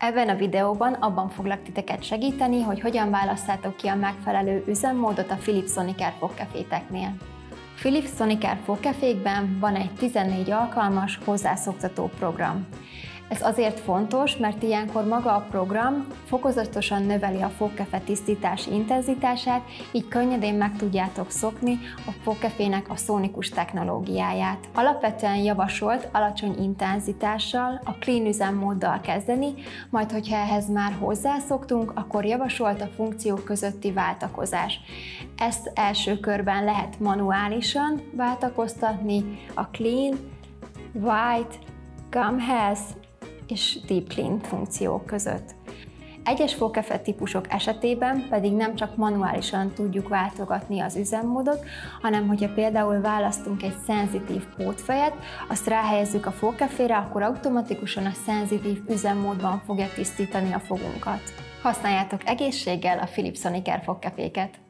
Ebben a videóban abban foglak titeket segíteni, hogy hogyan választátok ki a megfelelő üzemmódot a Philips Sonicare fogkeféteknél. A Philips Sonicare fogkefékben van egy 14 alkalmas hozzászoktató program. Ez azért fontos, mert ilyenkor maga a program fokozatosan növeli a fogkefe tisztítási intenzitását, így könnyedén meg tudjátok szokni a fogkefének a szónikus technológiáját. Alapvetően javasolt alacsony intenzitással, a clean üzemmóddal kezdeni, majd hogyha ehhez már hozzászoktunk, akkor javasolt a funkciók közötti váltakozás. Ezt első körben lehet manuálisan váltakoztatni a clean, white, gum health és Deep Clean funkciók között. Egyes fogkefe típusok esetében pedig nem csak manuálisan tudjuk váltogatni az üzemmódot, hanem hogyha például választunk egy szenzitív pótfejet, azt ráhelyezzük a fogkefére, akkor automatikusan a szenzitív üzemmódban fogja tisztítani a fogunkat. Használjátok egészséggel a Philips Sonicare fogkeféket!